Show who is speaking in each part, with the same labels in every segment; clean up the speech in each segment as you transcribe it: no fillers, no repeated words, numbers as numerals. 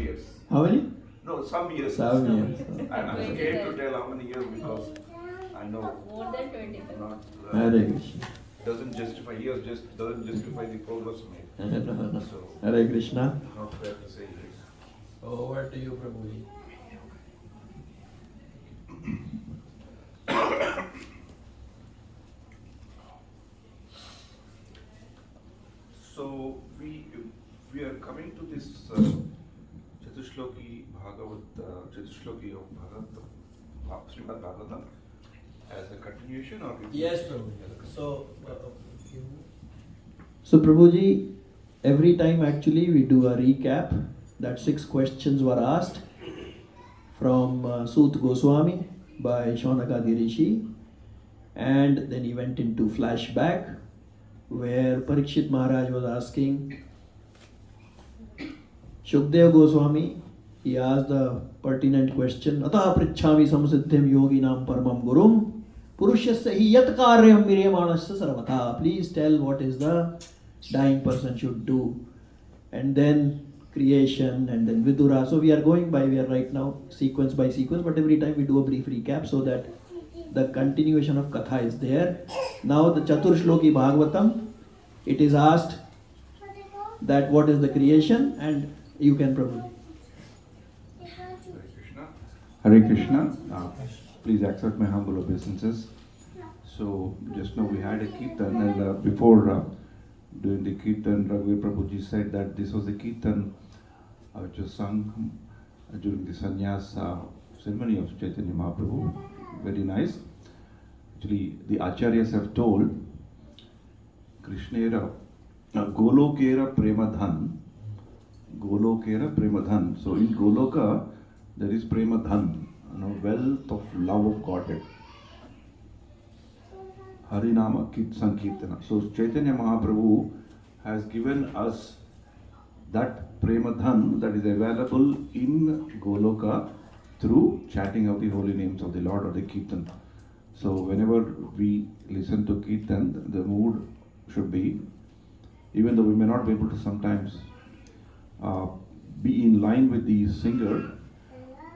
Speaker 1: years.
Speaker 2: How many?
Speaker 1: No, some years.
Speaker 2: 7 years.
Speaker 1: And I'm scared to tell how many years because I know
Speaker 3: More than 25.
Speaker 1: not
Speaker 2: Hare Krishna.
Speaker 1: doesn't justify years, just doesn't justify the progress made.
Speaker 2: No.
Speaker 1: So
Speaker 2: Hare Krishna.
Speaker 1: not fair to say this.
Speaker 4: Over to you, Prabhuji.
Speaker 1: So we are coming to this Chatushloki Chatushloki of Bhagavatam, Srimad Bhagavatam, as a continuation or?
Speaker 4: Yes, Prabhuji.
Speaker 2: So Prabhuji, every time actually we do a recap that 6 questions were asked from Sut Goswami by Shaunakadi Rishi, and then he went into flashback where Parikshit Maharaj was asking Shukdev Goswami. He asked the pertinent question, Atah pritchami samsiddhim yoginam paramam gurum purushasya hi yat karyam viryamanasya sarvatha. Please tell what is the dying person should do. And then creation and then Vidura. So we are right now sequence by sequence, but every time we do a brief recap so that the continuation of Katha is there. Now the Chatur Shloki Bhagvatam, it is asked that what is the creation, and you can probably.
Speaker 1: Hare Krishna. Please accept my humble obeisances. So just now we had a kirtan, and before doing the kirtan, Raghuveer Prabhuji said that this was the kirtan which was sung during the sannyas ceremony of Chaitanya Mahaprabhu. Very nice. Actually, the acharyas have told Krishnera Golokera Premadhan. Golokera Premadhan. So in Goloka there is Premadhan, wealth of love of Godhead. Harinama Sankirtana. So Chaitanya Mahaprabhu has given us that Premadhan that is available in Goloka through chanting of the holy names of the Lord or the Kirtan. So whenever we listen to Kirtan, the mood should be, even though we may not be able to sometimes be in line with the singer,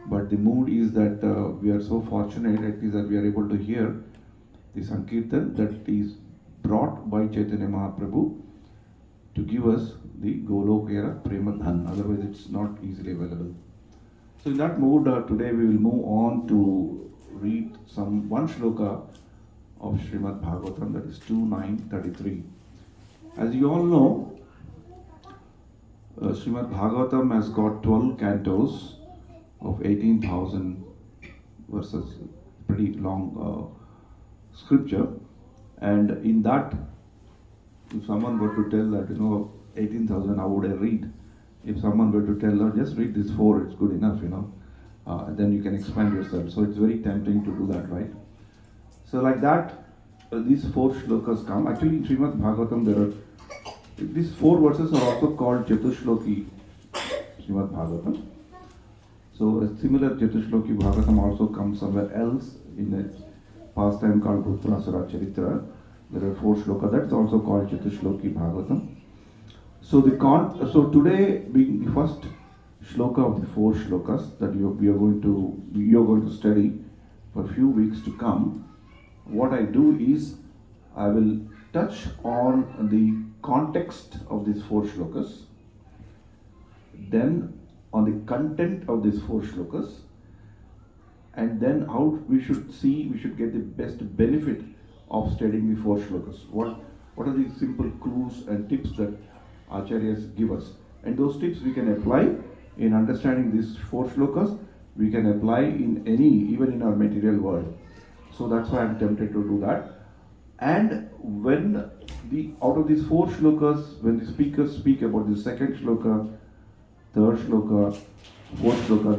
Speaker 1: but the mood is that we are so fortunate at least that we are able to hear the Sankirtan that is brought by Chaitanya Mahaprabhu to give us the Golokera Premadhan, otherwise it's not easily available. So in that mood, today we will move on to read one shloka of Srimad Bhagavatam, that is 2.9.33. As you all know, Srimad Bhagavatam has got 12 cantos of 18,000 verses, pretty long scripture, and in that, if someone were to tell that, 18,000, how would I read? If someone were to tell, just read this 4, it's good enough, then you can expand yourself. So it's very tempting to do that, right? So like that, these 4 shlokas come. Actually, in Srimad Bhagavatam, these 4 verses are also called Chatushloki Srimad Bhagavatam. So a similar Chatushloki Bhagavatam also comes somewhere else in a pastime called Bhuttarasara Charitra. There are 4 shlokas. That's also called Chatushloki Bhagavatam. So today being the first shloka of the 4 shlokas that you are going to study for a few weeks to come, what I do is I will touch on the context of these 4 shlokas, then on the content of these 4 shlokas, and then how we should get the best benefit of studying the 4 shlokas. What are the simple clues and tips that acharyas give us? And those tips we can apply in understanding these 4 shlokas. We can apply even in our material world. So that's why I'm tempted to do that. And when out of these 4 shlokas, when the speakers speak about the 2nd shloka, 3rd shloka, 4th shloka,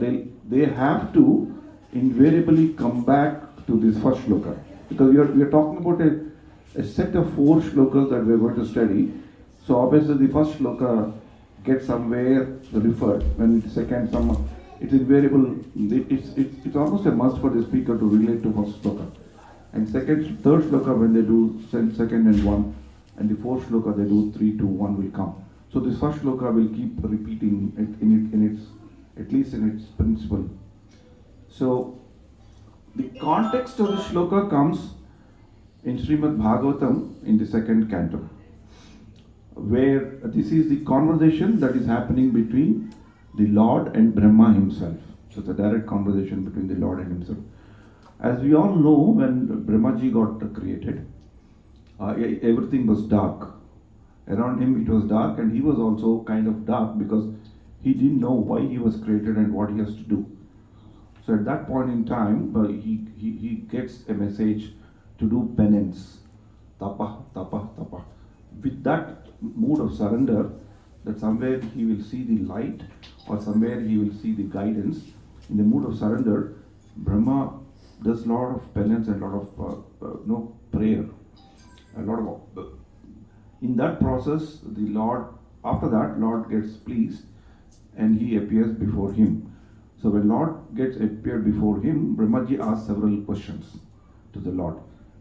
Speaker 1: they have to invariably come back to this 1st shloka, because we are talking about a set of 4 shlokas that we are going to study. So obviously the 1st shloka gets somewhere referred, when the 2nd it's invariable. It's almost a must for the speaker to relate to 1st shloka, and 3rd shloka when they do 2nd and 1, and the 4th shloka they do 3, 2, 1 will come. So this 1st shloka will keep repeating it in its at least in its principle. So, the context of the shloka comes in Srimad Bhagavatam in the second canto, where this is the conversation that is happening between the Lord and Brahma himself. So, it's a direct conversation between the Lord and himself. As we all know, when Brahmaji got created, everything was dark. Around him it was dark, and he was also kind of dark because he didn't know why he was created and what he has to do. So at that point in time, he gets a message to do penance, tapa, tapa, tapa. With that mood of surrender, that somewhere he will see the light or somewhere he will see the guidance. In the mood of surrender, Brahma does a lot of penance and a lot of prayer. A lot of in that process, the Lord, after that, Lord gets pleased and he appears before him. So when Lord gets appeared before him, Brahmaji asks several questions to the Lord.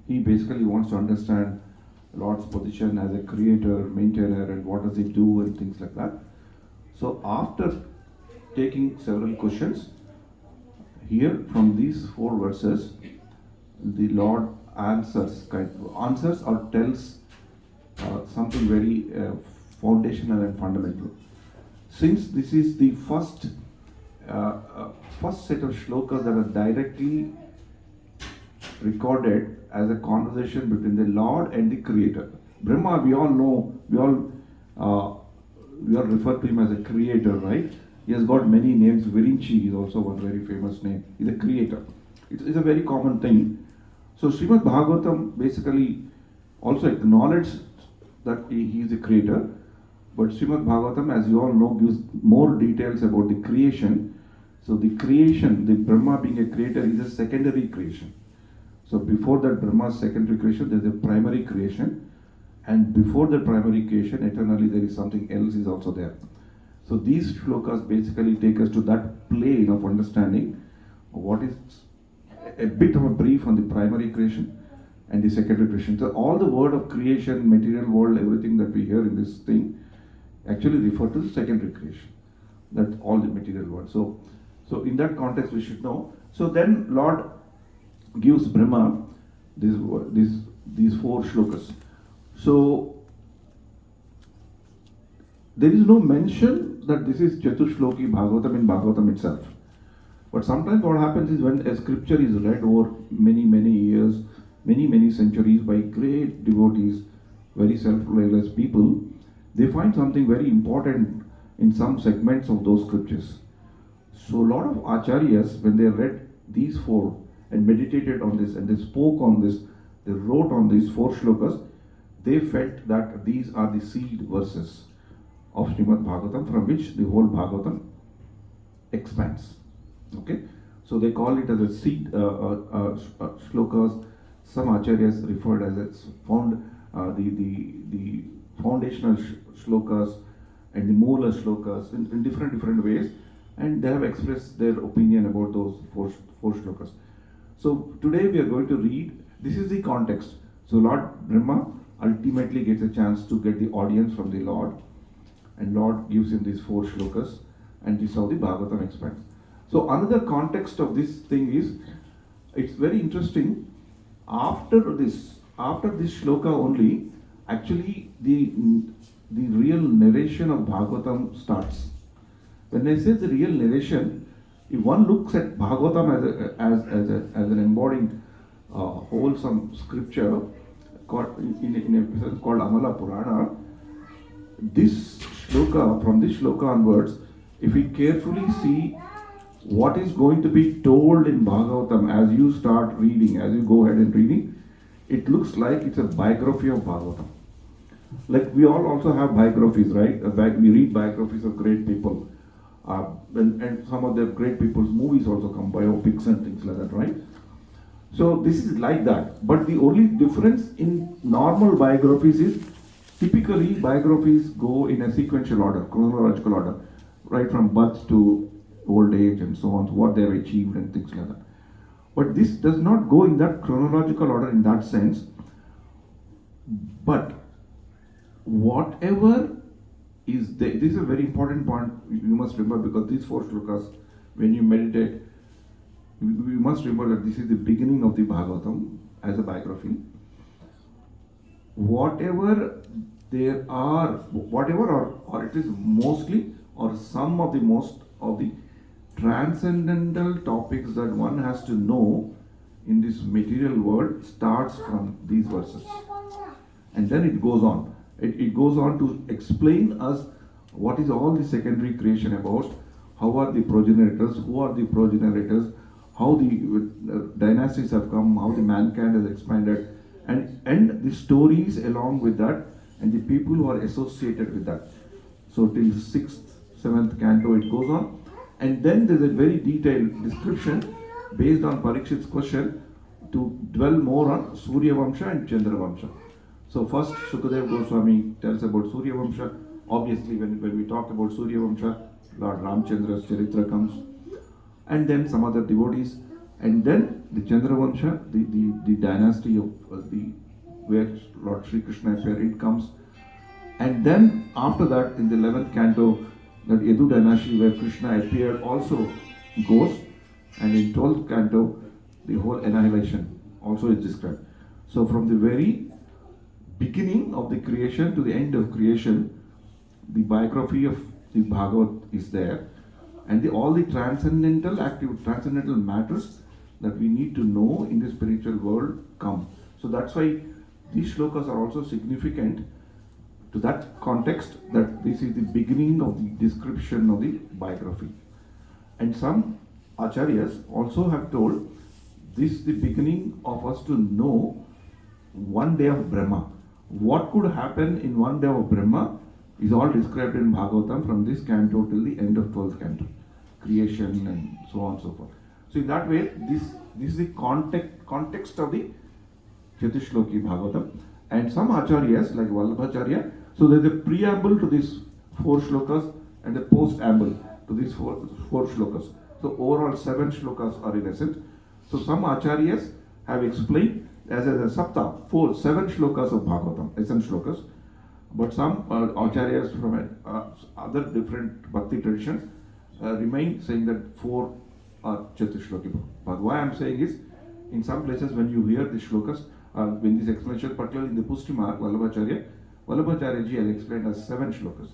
Speaker 1: He basically wants to understand Lord's position as a creator, maintainer, and what does he do and things like that. So after taking several questions, here from these 4 verses, the Lord answers or tells something very foundational and fundamental. Since this is the first set of shlokas that are directly recorded as a conversation between the Lord and the Creator. Brahma, we all know, we all refer to him as a creator, right? He has got many names. Virinchi is also one very famous name. He's a creator. It's a very common thing. So Srimad Bhagavatam basically also acknowledges that he is a creator, but Srimad Bhagavatam, as you all know, gives more details about the creation. So the creation, the Brahma being a creator, is a secondary creation. So before that Brahma's secondary creation, there is a primary creation, and before the primary creation, eternally there is something else is also there. So these shlokas basically take us to that plane of understanding what is a bit of a brief on the primary creation and the secondary creation. So all the word of creation, material world, everything that we hear in this thing actually refer to the secondary creation. That's all the material world. So in that context we should know. So then Lord gives Brahma these 4 shlokas. So there is no mention that this is Chatur Shloki Bhagavatam in Bhagavatam itself. But sometimes what happens is when a scripture is read over many years, many centuries by great devotees, very self-realized people, they find something very important in some segments of those scriptures. So a lot of acharyas, when they read these 4 and meditated on this and they spoke on this, they wrote on these 4 shlokas, they felt that these are the seed verses of Srimad Bhagavatam from which the whole Bhagavatam expands. Okay, so they call it as a seed shlokas. Some acharyas referred as its the foundational shlokas and the moola shlokas in different ways, and they have expressed their opinion about those four shlokas. So today we are going to read. This is the context. So Lord Brahma ultimately gets a chance to get the audience from the Lord, and Lord gives him these 4 shlokas, and this is how the Bhagavatam expands. So another context of this thing is, it's very interesting. After this shloka only, actually the real narration of Bhagavatam starts. When I say the real narration, if one looks at Bhagavatam as an embodying wholesome scripture called in a sense called Amala Purana, this shloka, from this shloka onwards, if we carefully see what is going to be told in Bhagavatam as you start reading, as you go ahead and reading, it looks like it's a biography of Bhagavatam. Like we all also have biographies, right? We read biographies of great people. And some of the great people's movies also come, biopics and things like that, right? So this is like that. But the only difference in normal biographies is, typically biographies go in a sequential order, chronological order, right from birth to old age and so on, what they have achieved and things like that. But this does not go in that chronological order in that sense. But whatever this is a very important point you must remember, because these 4 shlokas, when you meditate, you must remember that this is the beginning of the Bhagavatam as a biography. Whatever there are, whatever or it is mostly or some of the most of the transcendental topics that one has to know in this material world starts from these verses. And then it goes on. It goes on to explain us what is all the secondary creation about, how are the progenitors, who are the progenitors, how the dynasties have come, how the mankind has expanded, and the stories along with that, and the people who are associated with that. So till 6th, 7th canto it goes on, and then there's a very detailed description based on Parikshit's question to dwell more on Surya Vamsha and Chandra Vamsha. So first Shukadev Goswami tells about Surya Vamsha. Obviously when we talk about Surya Vamsha, Lord Ramchandra's Charitra comes, and then some other devotees, and then the Chandra Vamsha, the dynasty of where Lord Sri Krishna appeared, it comes, and then after that in the 11th canto, that Yadu dynasty where Krishna appeared also goes, and in 12th canto the whole annihilation also is described. So from the very beginning of the creation to the end of creation, the biography of the Bhagavat is there, and all the transcendental matters that we need to know in the spiritual world come. So that's why these shlokas are also significant to that context, that this is the beginning of the description of the biography. And some acharyas also have told this is the beginning of us to know one day of Brahma. What could happen in one day of Brahma is all described in Bhagavatam from this canto till the end of 12th canto. Creation and so on and so forth. So in that way, this is the context of the Chatishloki Bhagavatam. And some acharyas like Vallabhacharya, so there's a preamble to these 4 shlokas and a post-amble to these four shlokas. So overall 7 shlokas are in essence. So some acharyas have explained as a sapta, 7 shlokas of Bhagavatam, essence shlokas. But some acharyas from other different bhakti traditions remain saying that 4 are Chatishloki. But why I'm saying is, in some places when you hear the shlokas, when this explanation, particularly in the Pushtimark, Vallabhacharya ji has explained as 7 shlokas.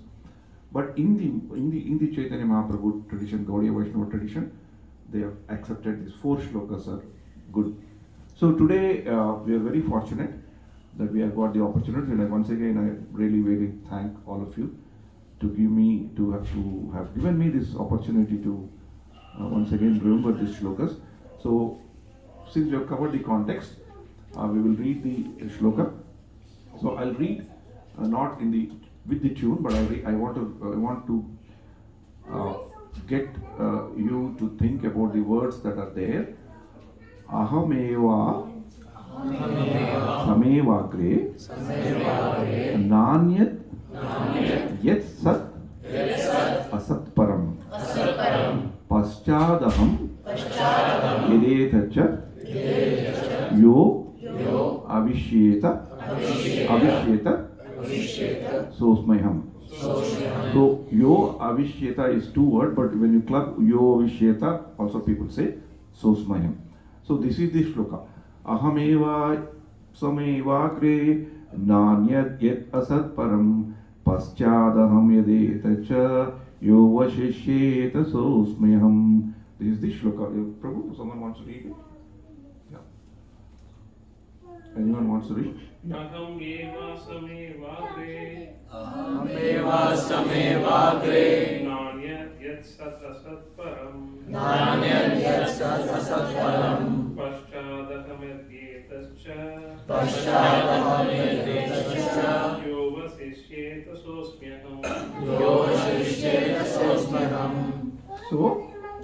Speaker 1: But in the Chaitanya Mahaprabhu tradition, Gaudiya Vaishnava tradition, they have accepted these 4 shlokas are good. So today we are very fortunate that we have got the opportunity, and once again I really thank all of you to have given me this opportunity to once again remember these shlokas. So since we have covered the context, we will read the shloka. So I'll read not with the tune, but I want to get you to think about the words that are there. Ahameva samevagre nanyat yet sat asat param paschadaham yedetacha yo avishyeta sosmayham. So yo avishyeta is 2 words, but when you club yo avishyeta, also people say sosmayham. So this is the shloka. Ahameva samevagre nanyat yet asat param paschadaham yedetacha yo vashishyeta sosmayham. This is the shloka. Prabhu, someone wants to read it? Yeah. Anyone wants to read?
Speaker 3: Ahameva samevagre Nanyat yat sat asat param Paschadaham yedyetascha Yo vasishyeta sosmyaham.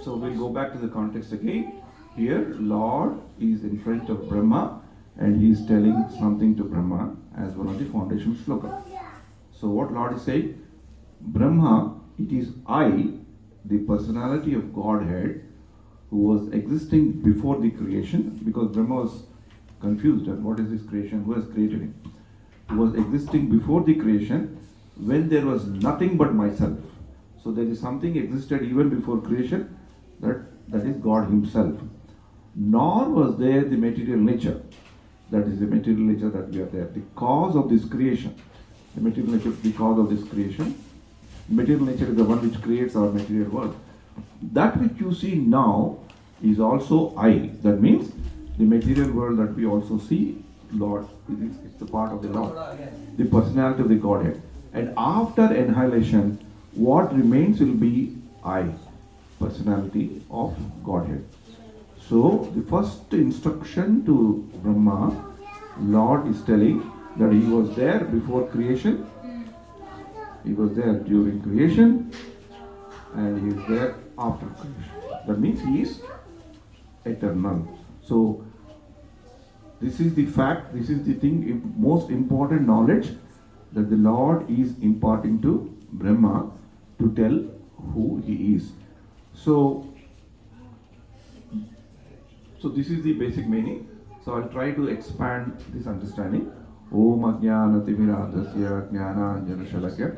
Speaker 1: So we'll go back to the context again. Here, Lord is in front of Brahma and he is telling something to Brahma as one of the foundation shloka. So what Lord is saying, Brahma, it is I, the personality of Godhead, who was existing before the creation, because Brahma was confused at what is this creation, who has created him. He was existing before the creation, when there was nothing but myself. So there is something existed even before creation, that is God Himself. Nor was there the material nature. That is the material nature that we are there. The cause of this creation. The material nature is the cause of this creation. Material nature is the one which creates our material world. That which you see now is also I. That means the material world that we also see, Lord, it's the part of the Lord. The personality of the Godhead. And after annihilation, what remains will be I, personality of Godhead. So the first instruction to Brahma, Lord is telling that he was there before creation, he was there during creation, and he is there after creation. That means he is eternal. So this is the fact, this is the thing, most important knowledge that the Lord is imparting to Brahma to tell who he is. So this is the basic meaning. So I'll try to expand this understanding. Om Ajnana Timiradasya Jnana Shalakya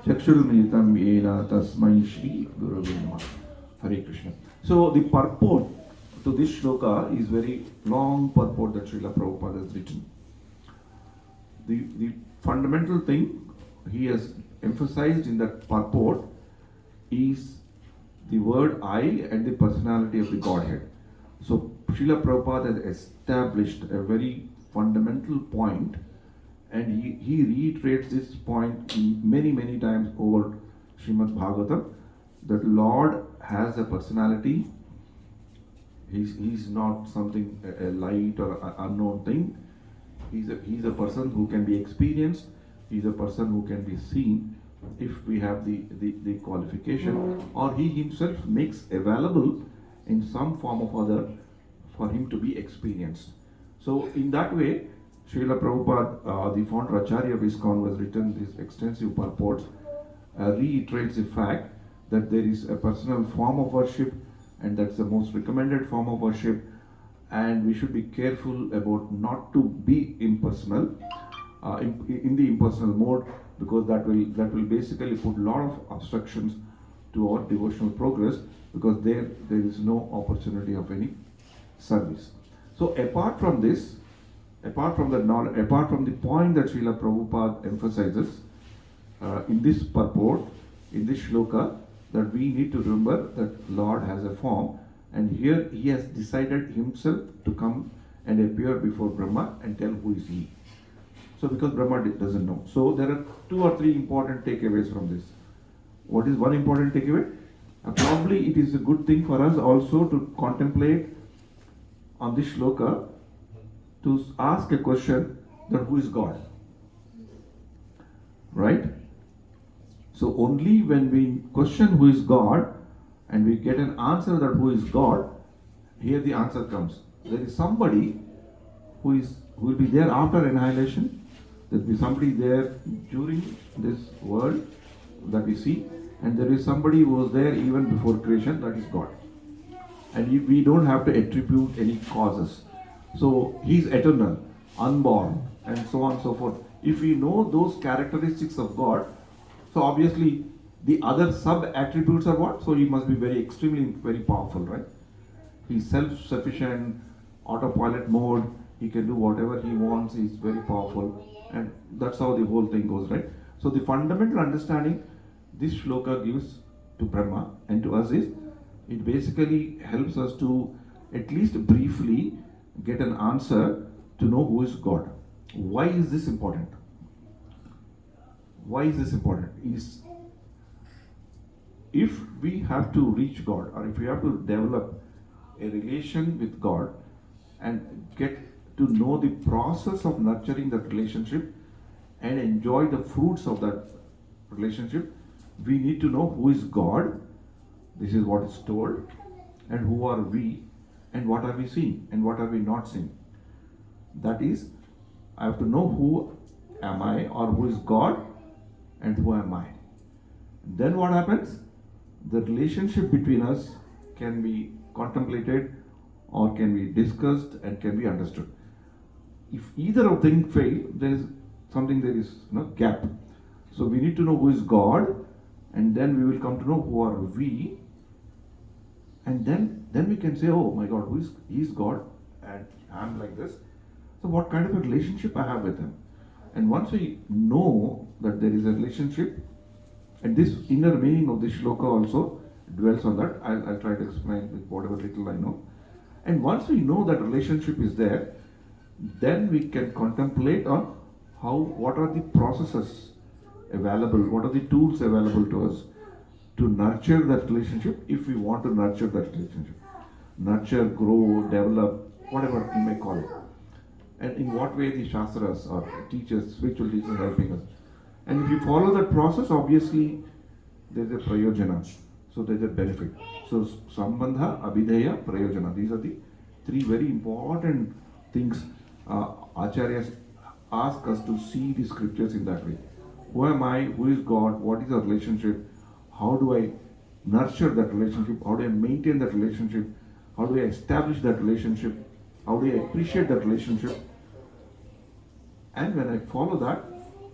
Speaker 1: Chakshurumilitam Yena Tasmai Shri Gurave Namaha. Hare Krishna. So the purport to this shloka is very long purport that Srila Prabhupada has written. The fundamental thing he has emphasized in that purport is the word I and the personality of the Godhead. So Srila Prabhupada has established a very fundamental point, and he reiterates this point many times over Srimad Bhagvtam, that Lord has a personality. He's not something, a light or an unknown thing. He's a person who can be experienced. He's a person who can be seen if we have the qualification, or he himself makes available in some form of other for him to be experienced. So in that way, Srila Prabhupada, the founder Acharya of ISKCON, was written this extensive purport, reiterates the fact that there is a personal form of worship, and that's the most recommended form of worship, and we should be careful about not to be impersonal, in the impersonal mode, because that will basically put a lot of obstructions to our devotional progress, because there is no opportunity of any service. So apart from this, apart from the knowledge, apart from the point that Srila Prabhupada emphasizes in this purport, in this shloka, that we need to remember that Lord has a form, and here he has decided himself to come and appear before Brahma and tell who is he. So because Brahma doesn't know. So there are 2 or 3 important takeaways from this. What is one important takeaway? Probably it is a good thing for us also to contemplate on this shloka, to ask a question that who is God? Right? So only when we question who is God and we get an answer that who is God, here the answer comes. There is somebody who will be there after annihilation. There will be somebody there during this world that we see, and there is somebody who was there even before creation, that is God. And we don't have to attribute any causes. So he is eternal, unborn, and so on and so forth. If we know those characteristics of God, so obviously the other sub-attributes are what? So he must be very powerful, right? He's self-sufficient, autopilot mode, he can do whatever he wants, he's very powerful, and that's how the whole thing goes, right? So the fundamental understanding this shloka gives to Brahma and to us is, it basically helps us to at least briefly get an answer to know who is God. Why is this important? Why is this important? If we have to reach God, or if we have to develop a relation with God and get to know the process of nurturing that relationship and enjoy the fruits of that relationship, we need to know who is God. This is what is told, and who are we, and what are we seeing, and what are we not seeing. That is, I have to know who am I, or who is God, and who am I. Then what happens? The relationship between us can be contemplated, or can be discussed, and can be understood. If either of them fail, there is no gap. So we need to know who is God, and then we will come to know who are we, and then we can say, oh my God, he is God, and I'm like this. So what kind of a relationship I have with him? And once we know that there is a relationship, and this inner meaning of the shloka also dwells on that. I'll try to explain with whatever little I know. And once we know that relationship is there, then we can contemplate on what are the processes available, what are the tools available to us to nurture that relationship if we want to nurture that relationship. Nurture, grow, develop, whatever you may call it. And in what way the Shastras or teachers, spiritual teachers are helping us. And if you follow that process, obviously there's a prayojana. So there's a benefit. So Sambandha, Abhideya, Prayojana. These are the three very important things Acharyas ask us to see the scriptures in that way. Who am I? Who is God? What is our relationship? How do I nurture that relationship? How do I maintain that relationship? How do I establish that relationship? How do I appreciate that relationship? And when I follow that,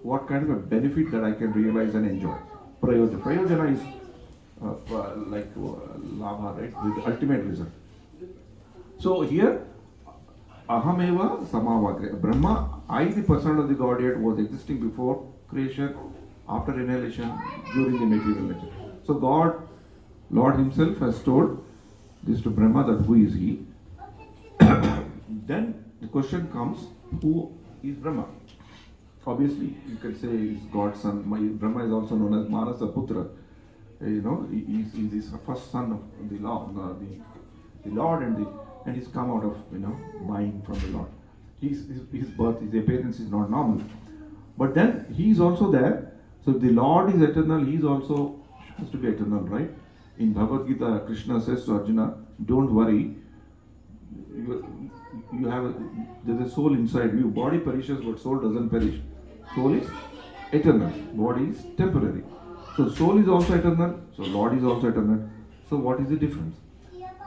Speaker 1: what kind of a benefit that I can realize and enjoy? Prayojana. Prayojana is like labha, right? With the ultimate result. So here, ahameva samavagre. Brahma, I, the person of the Godhead, was existing before creation, after annihilation, during the material nature. So God, Lord Himself has told this to Brahma that who is He. Then the question comes, who is Brahma? Obviously, you can say he's God's son. Brahma is also known as Manasa Putra. He is the first son of the Lord, and he's come out of mind from the Lord. His birth, his appearance is not normal. But then he is also there. So if the Lord is eternal, he is also has to be eternal, right? In Bhagavad Gita, Krishna says to Arjuna, "Don't worry. There's a soul inside you. Body perishes, but soul doesn't perish. Soul is eternal. Body is temporary. So soul is also eternal. So Lord is also eternal. So what is the difference?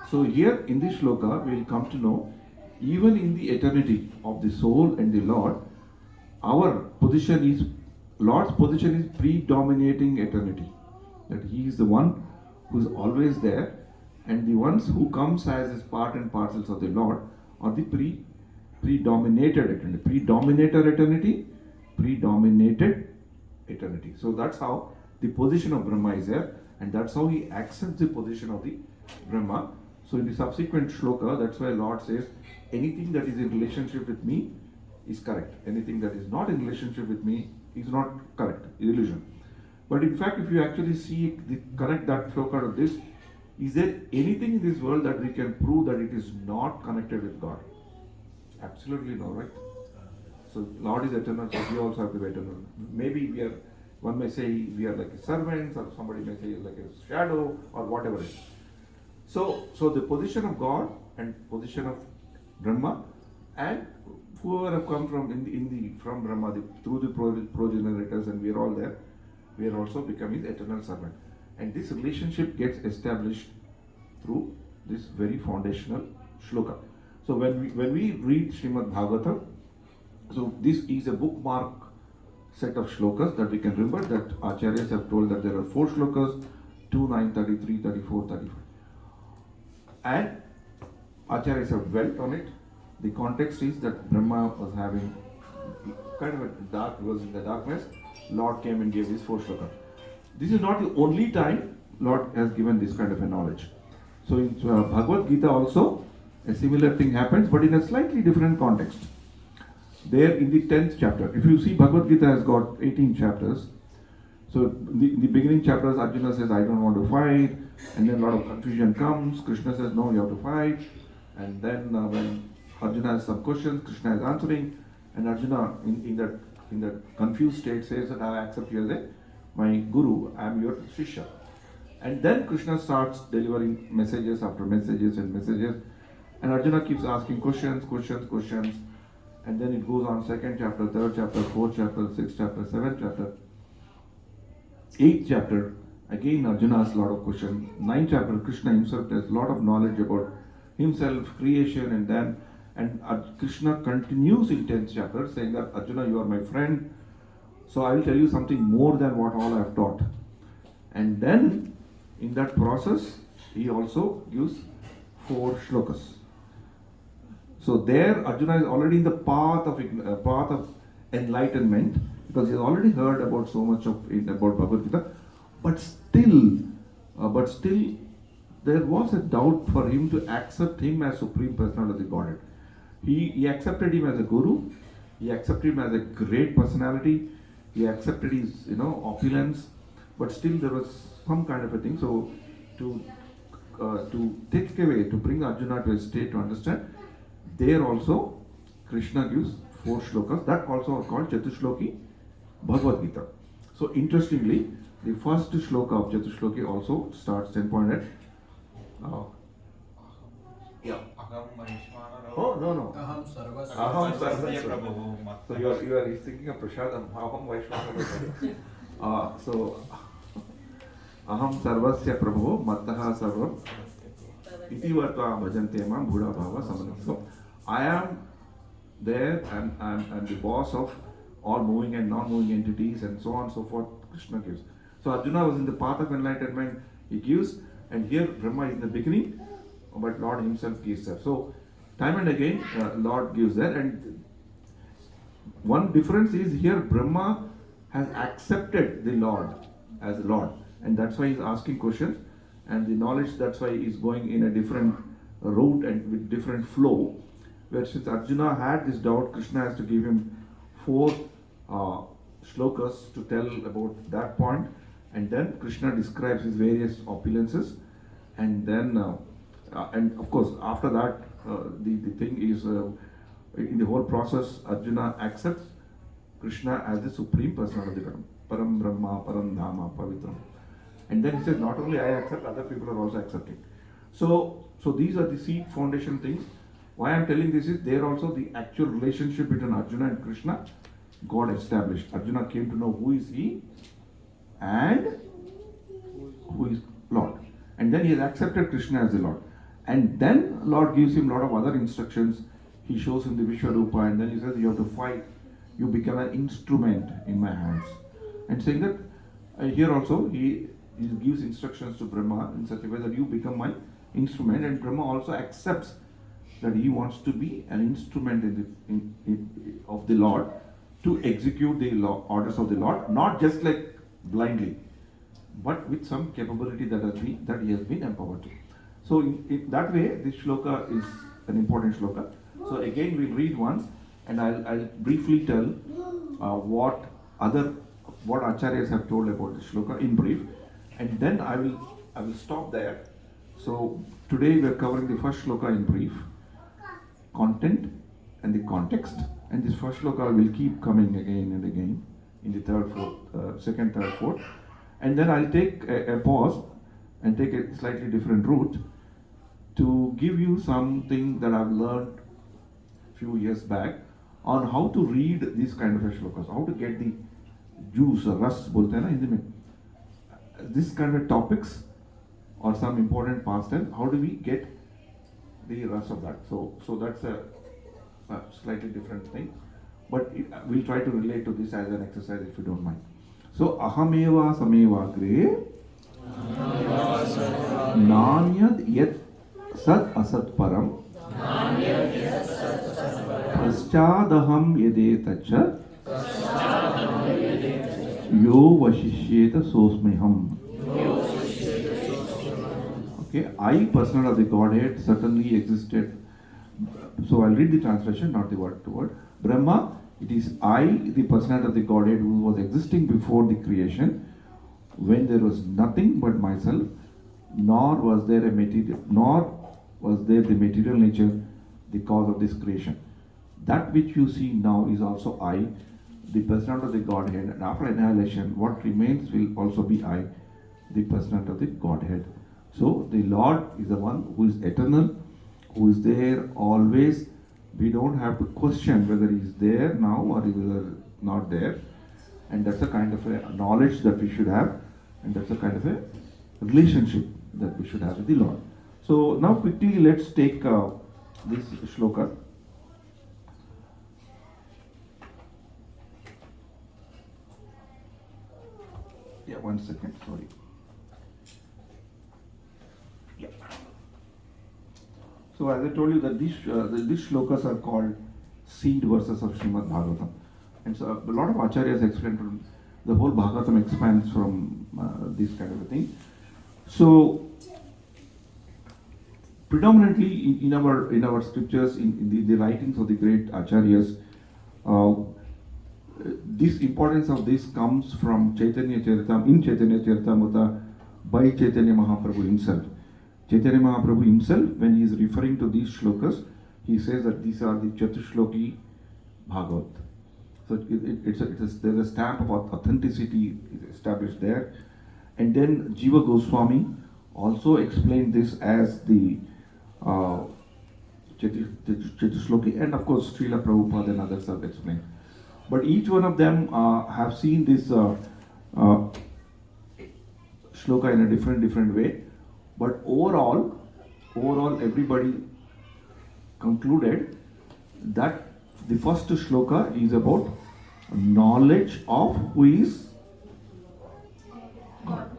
Speaker 1: So here in this shloka, we will come to know, even in the eternity of the soul and the Lord, Lord's position is predominating eternity. That He is the one who is always there, and the ones who comes as his part and parcels of the Lord are the predominated eternity. Predominated eternity. So that's how the position of Brahma is there, and that's how he accepts the position of the Brahma. So in the subsequent shloka, that's why Lord says, anything that is in relationship with me is correct. Anything that is not in relationship with me is not correct, illusion. But in fact, if you actually see connect that shloka to this, is there anything in this world that we can prove that it is not connected with God? Absolutely no, right? So Lord is eternal, so we also have to be eternal. Maybe one may say we are like servants, or somebody may say like a shadow, or whatever it is. So the position of God and position of Brahma, and whoever have come from Brahma through the progenitors, and we are all there, we are also becoming the eternal servant. And this relationship gets established through this very foundational shloka. So when we read Srimad Bhagvtam, so this is a bookmark set of shlokas that we can remember, that Acharyas have told that there are 4 shlokas, 2, 9, 33, 34, 35. And Acharyas have dwelt on it. The context is that Brahma was having kind of was in the darkness. Lord came and gave these 4 shlokas. This is not the only time Lord has given this kind of a knowledge. So in Bhagavad Gita also, a similar thing happens, but in a slightly different context. There in the 10th chapter, if you see, Bhagavad Gita has got 18 chapters. So in the beginning chapters, Arjuna says, I don't want to fight, and then a lot of confusion comes. Krishna says, no, you have to fight. And then when Arjuna has some questions, Krishna is answering, and Arjuna in that confused state says that I accept you as my guru, I am your Shishya. And then Krishna starts delivering messages after messages and messages, and Arjuna keeps asking questions, and then it goes on 2nd chapter, 3rd chapter, 4th chapter, 6th chapter, 7th chapter, 8th chapter. Again Arjuna asks a lot of questions. 9th chapter, Krishna himself has a lot of knowledge about himself, creation, and Krishna continues in 10th chapter saying that Arjuna, you are my friend. So I will tell you something more than what all I have taught. And then in that process, he also gives 4 shlokas. So there, Arjuna is already in the path of enlightenment, because he has already heard about so much of it about Bhagavad Gita. But still, there was a doubt for him to accept him as Supreme Personality of the Godhead. He accepted him as a guru. He accepted him as a great personality. He accepted his opulence, but still there was some kind of a thing. So to take away, to bring Arjuna to a state to understand, there also Krishna gives 4 shlokas that also are called Chatushloki Bhagavad Gita. So interestingly, the first shloka of Chatushloki also starts 10.8. Yeah. Oh no.
Speaker 4: Aham sarvasya
Speaker 1: Aham
Speaker 5: Sarvasya
Speaker 1: sarvasya.
Speaker 5: Prabhu.
Speaker 1: So you are thinking of Prashadam. Aham Vaishvana. So Aham sarvasya Prabhu Madhav sarvam iti vartva bhajante mam bhuda bhava samana. So I am there and I'm the boss of all moving and non-moving entities and so on and so forth. Krishna gives. So Arjuna was in the path of enlightenment. He gives, and here Brahma is in the beginning, but Lord himself gives there. So time and again, Lord gives there, and one difference is here Brahma has accepted the Lord as Lord, and that's why he's asking questions, and the knowledge, that's why he's going in a different route and with different flow. Where since Arjuna had this doubt, Krishna has to give him 4 shlokas to tell about that point, and then Krishna describes his various opulences, and then and of course after that the thing is in the whole process Arjuna accepts Krishna as the Supreme Personality of the Godhead, Param Brahma, Param Dhama, Pavitram, and then he says not only I accept, other people are also accepting. So these are the seed foundation things. Why I am telling this is there also the actual relationship between Arjuna and Krishna got established. Arjuna came to know who is he and who is Lord. And then he has accepted Krishna as the Lord. And then Lord gives him a lot of other instructions. He shows him the Vishwarupa, and then he says you have to fight. You become an instrument in my hands. And saying that here also he gives instructions to Brahma in such a way that you become my instrument, and Brahma also accepts that he wants to be an instrument of the Lord to execute the orders of the Lord, not just like blindly, but with some capability that he has been empowered to. So in that way, this shloka is an important shloka. So again, we'll read once, and I'll briefly tell what acharyas have told about this shloka in brief, and then I will stop there. So today we are covering the first shloka in brief, content and the context, and this first shloka will keep coming again and again in the second, third, fourth, and then I'll take a pause and take a slightly different route to give you something that I've learned a few years back on how to read these kind of shlokas, how to get the juice or ras bolte na Hindi mein. This kind of topics or some important pastime, how do we get the ras of that? So that's a slightly different thing, but we'll try to relate to this as an exercise if you don't mind. So ahameva samevagre nanyad yat sat asat param paschadaham yade tacha yo vashishyeta sosmeham. Okay, I, personal of the Godhead, certainly existed. So I'll read the translation, not the word to word. Brahma, it is I, the personality of the Godhead, who was existing before the creation, when there was nothing but myself, nor was there the material nature, the cause of this creation. That which you see now is also I, the personality of the Godhead, and after annihilation, what remains will also be I, the personality of the Godhead. So the Lord is the one who is eternal, who is there always. We don't have to question whether he is there now or he is not there. And that's a kind of a knowledge that we should have, and that's a kind of a relationship that we should have with the Lord. So now quickly let's take this shloka. Yeah, 1 second, sorry. Yeah. So as I told you that these shlokas are called seed verses of Srimad Bhagavatam. And so a lot of acharyas explain from the whole Bhagavatam expands from this kind of a thing. So predominantly in our scriptures, in the writings of the great acharyas, this importance of this comes from Chaitanya Charitamrita by Chaitanya Mahaprabhu himself. Chaitanya Mahaprabhu himself, when he is referring to these shlokas, he says that these are the Chatushloki Bhagavat. So there's a stamp of authenticity established there. And then Jiva Goswami also explained this as the Chatushloki, and of course Srila Prabhupada and others have explained. But each one of them have seen this shloka in a different way. But overall, everybody concluded that the first shloka is about knowledge of who is God.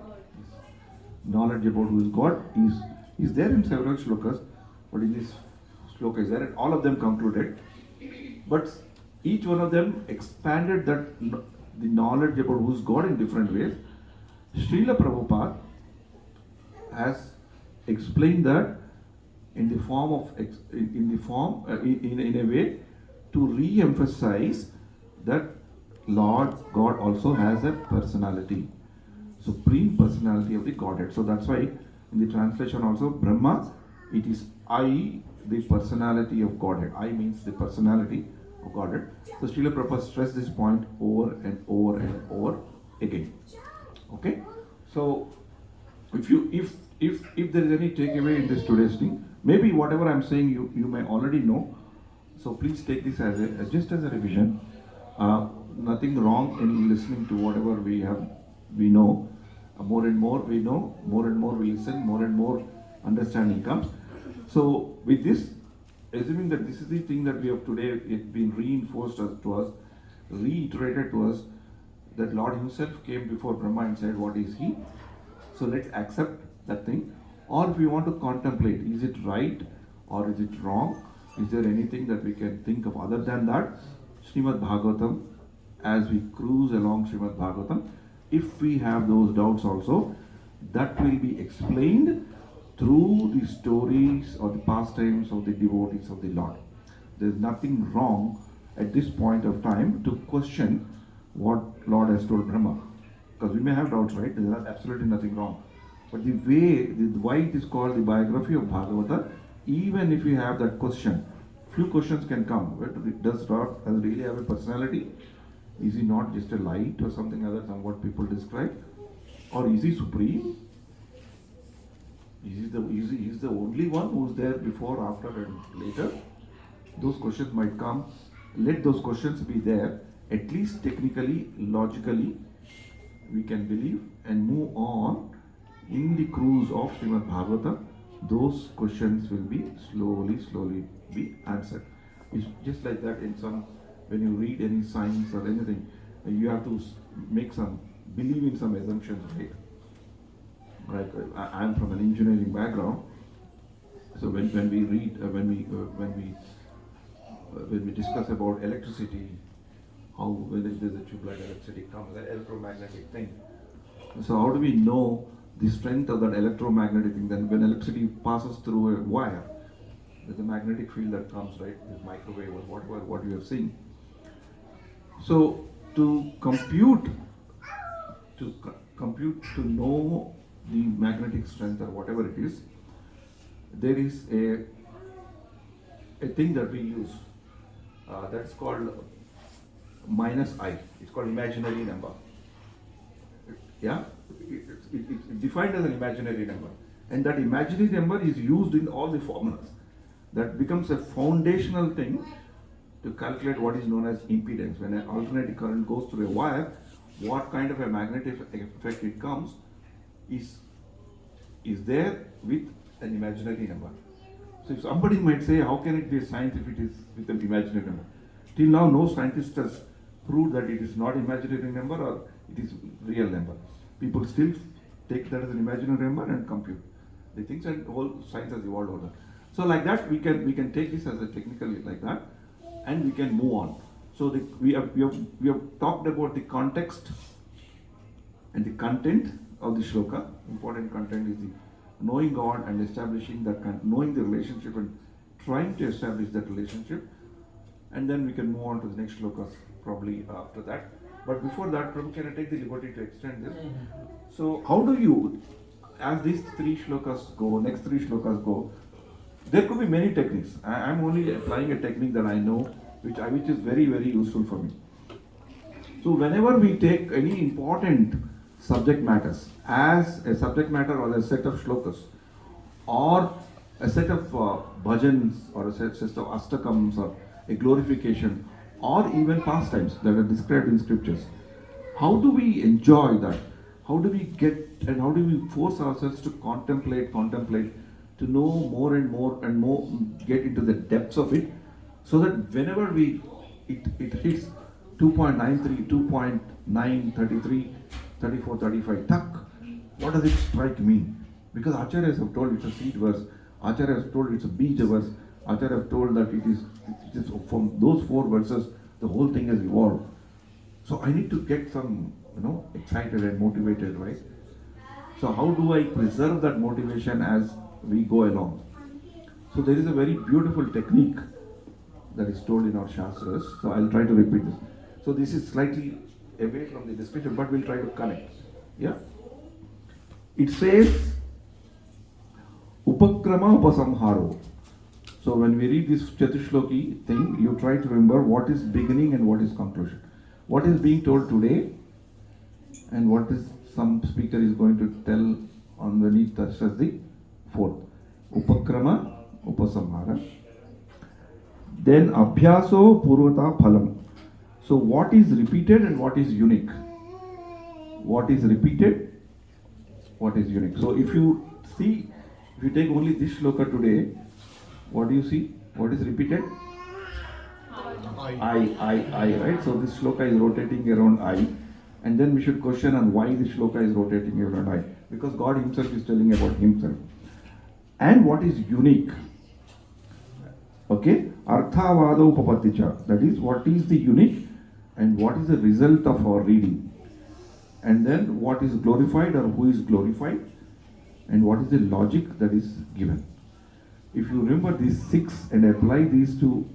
Speaker 1: Knowledge about who is God is there in several shlokas, but in this shloka is there, and all of them concluded. But each one of them expanded that the knowledge about who is God in different ways. Srila Prabhupada has explained that in the form of in a way to re-emphasize that Lord God also has a personality, supreme personality of the Godhead. So that's why in the translation also Brahma, it is I, the personality of Godhead. I means the personality of Godhead. So Srila Prabhupada stressed this point over and over and over again. Okay, so if there is any takeaway in this today's thing, maybe whatever I'm saying you may already know. So please take this as just as a revision. Nothing wrong in listening to whatever we know. More and more we know, more and more we listen, more and more understanding comes. So with this, assuming that this is the thing that we have today, it's been reinforced to us, reiterated to us, that Lord himself came before Brahma and said, what is he? So let's accept that thing. Or if we want to contemplate, is it right or is it wrong? Is there anything that we can think of other than that? Srimad Bhagavatam, as we cruise along Srimad Bhagavatam, if we have those doubts also, that will be explained through the stories or the pastimes of the devotees of the Lord. There is nothing wrong at this point of time to question what Lord has told Brahma. Because we may have doubts, right? There is absolutely nothing wrong. But why it is called the biography of Bhagavata, even if you have that question, few questions can come. Does Lord really have a personality? Is he not just a light or something other than what people describe? Or is he supreme? Is he the only one who is there before, after and later? Those questions might come. Let those questions be there. At least technically, logically, we can believe and move on in the cruise of Srimad Bhagavatam. Those questions will be slowly be answered. It's just like that when you read any science or anything, you have to believe in some assumptions, right? Like I'm from an engineering background, so when we read, when we discuss about electricity, how whether there's a tube light electricity comes, an electromagnetic thing. So how do we know the strength of that electromagnetic thing? Then when electricity passes through a wire, there's a magnetic field that comes, right? This microwave or what you are seeing. So to compute to know the magnetic strength or whatever it is, there is a thing that we use that's called -I. It's called imaginary number. Yeah, it's defined as an imaginary number, and that imaginary number is used in all the formulas. That becomes a foundational thing to calculate what is known as impedance. When an alternating current goes through a wire, what kind of a magnetic effect it comes is there with an imaginary number. So if somebody might say, how can it be a science if it is with an imaginary number? Till now, no scientist has proved that it is not imaginary number or it is real number. People still take that as an imaginary number and compute. They think that whole science has evolved over that. So like that, we can take this as a technical like that, and we can move on. So we have talked about the context and the content of the shloka. Important content is the knowing God and establishing that, knowing the relationship and trying to establish that relationship. And then we can move on to the next shlokas probably after that. But before that, Prabhu, can I take the liberty to extend this? So how do you, as these three shlokas go, next three shlokas go, there could be many techniques. I'm only applying a technique that I know, which is very, very useful for me. So whenever we take any important subject matters as a subject matter or a set of shlokas or a set of bhajans or a set of astakams or a glorification or even pastimes that are described in scriptures, how do we enjoy that? How do we get and how do we force ourselves to contemplate, to know more and more, get into the depths of it, so that whenever it hits 2.93, 2.9, 33, 34, 35, tuck, what does it strike me? Because acharyas have told it's a seed verse, acharyas have told it's a bija verse, acharyas have told that it is from those four verses the whole thing has evolved. So I need to get some, excited and motivated, right? So how do I preserve that motivation as we go along? So there is a very beautiful technique that is told in our Shastras. So I'll try to repeat this. So this is slightly away from the description, but we'll try to connect. Yeah? It says, Upakrama Upasamharo. So when we read this Chatushloki thing, you try to remember what is beginning and what is conclusion. What is being told today and what is some speaker is going to tell underneath that as the fourth. Upakrama Upasamhara. Then Abhyaso Purvata Phalam. So what is repeated and what is unique? What is repeated? What is unique? So if you take only this shloka today, what do you see? What is repeated? I, right? So this shloka is rotating around I. And then we should question on why this shloka is rotating around I. Because God himself is telling about himself. And what is unique? Okay? Arthavada upapatticha. That is, what is the unique and what is the result of our reading. And then what is glorified or who is glorified. And what is the logic that is given. If you remember these six and apply these to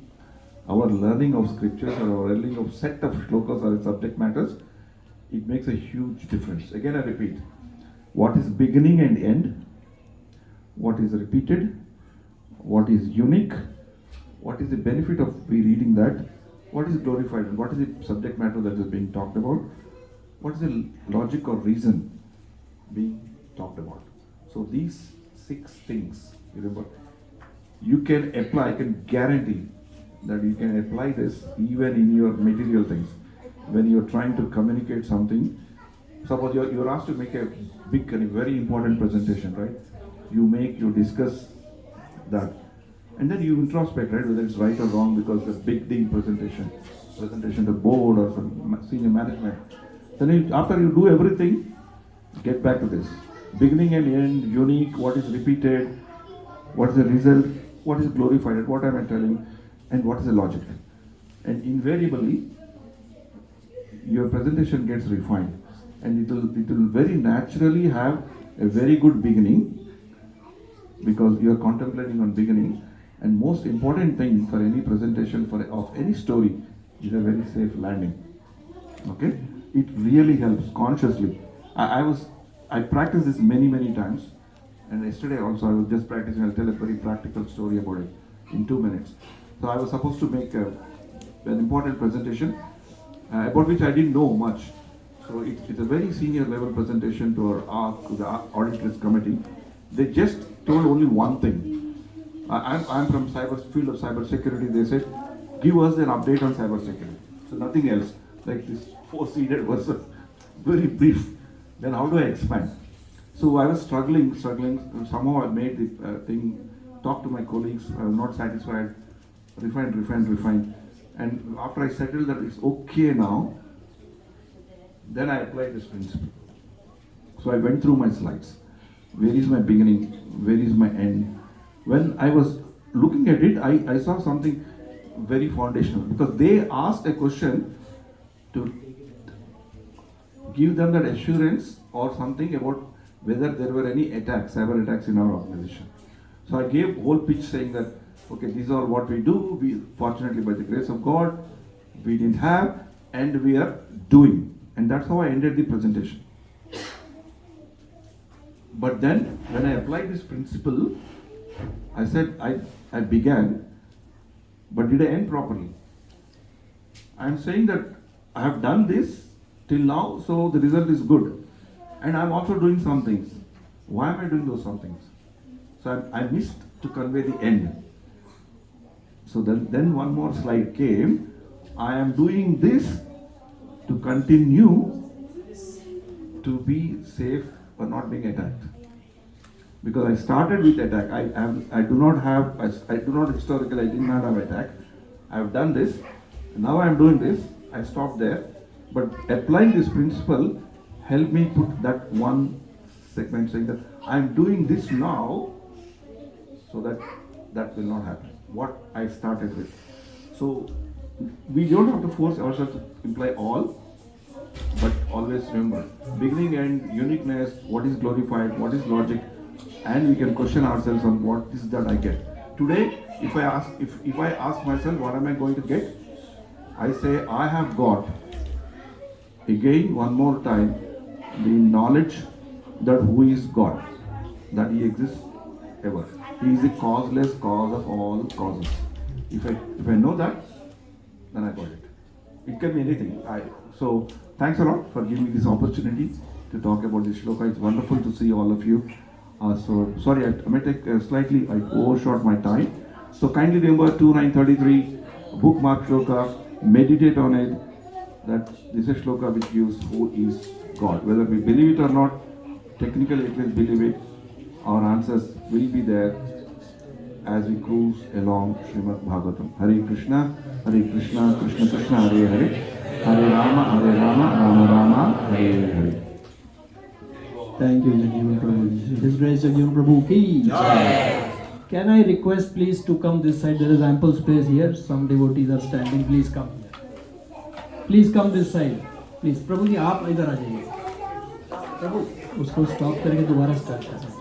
Speaker 1: our learning of scriptures or our learning of set of shlokas or subject matters, it makes a huge difference. Again I repeat, what is beginning and end, what is repeated, what is unique, what is the benefit of reading that, what is glorified, and what is the subject matter that is being talked about, what is the logic or reason being talked about. So these six things, remember, you can apply, I can guarantee that you can apply this even in your material things. When you're trying to communicate something, suppose you're asked to make a big and very important presentation, right? You discuss that. And then you introspect, right, whether it's right or wrong, because the big deal presentation to board or some senior management. Then after you do everything, get back to this. Beginning and end, unique, what is repeated, what is the result, what is glorified, what am I telling, and what is the logic. And invariably, your presentation gets refined. And it will very naturally have a very good beginning, because you are contemplating on beginning. And most important thing for any presentation of any story is a very safe landing. Okay? It really helps consciously. I practiced this many times, and yesterday also I was just practicing. I'll tell a very practical story about it in 2 minutes. So I was supposed to make an important presentation about which I didn't know much. So it's a very senior level presentation to the auditors committee. They just told only one thing. I'm from field of cyber security. They said, give us an update on cyber security. So nothing else. Like this 4-seated versus very brief. Then how do I expand? So I was struggling. Somehow I made the thing, talk to my colleagues. I was not satisfied. Refine. And after I settled that it's okay now, then I applied this principle. So I went through my slides. Where is my beginning? Where is my end? When I was looking at it, I saw something very foundational, because they asked a question to give them that assurance or something about whether there were any attacks, cyber attacks in our organization. So I gave whole pitch saying that, okay, these are what we do. We, fortunately, by the grace of God, we didn't have, and we are doing. And that's how I ended the presentation. But then, when I applied this principle, I said, I began, but did I end properly? I am saying that I have done this till now, so the result is good. And I am also doing some things. Why am I doing those some things? So I missed to convey the end. So then one more slide came. I am doing this to continue to be safe or not being attacked. Because I started with attack. I do not historically, I did not have attack. I have done this. Now I am doing this. I stopped there. But applying this principle helped me put that one segment saying that I am doing this now so that will not happen. What I started with. So we don't have to force ourselves to imply all, but always remember beginning and uniqueness, what is glorified, what is logic, and we can question ourselves on what is that I get. Today, if I ask myself what am I going to get, I say I have got, again one more time, the knowledge that who is God, that He exists ever. He is the causeless cause of all causes. If I know that, then I got it. It can be anything. So thanks a lot for giving me this opportunity to talk about this shloka. It's wonderful to see all of you. So sorry, I may take slightly, I overshot my time. So kindly remember 2933, bookmark shloka, meditate on it. That this is shloka which gives who is God. Whether we believe it or not, technically at least believe it, our answers will be there as we cruise along Srimad Bhagvtam. Hare Krishna, Krishna Krishna, Hare Hare, Hare Rama, Rama Rama, Hare Hare.
Speaker 2: Thank you, Jagivan Prabhu. His Grace Jagivan Prabhu ki jai. Can I request please to come this side? There is ample space here. Some devotees are standing. Please come here. Please come this side. Please, प्रभु जी आप इधर आ जाइए. प्रभु उसको stop करके दोबारा start करें.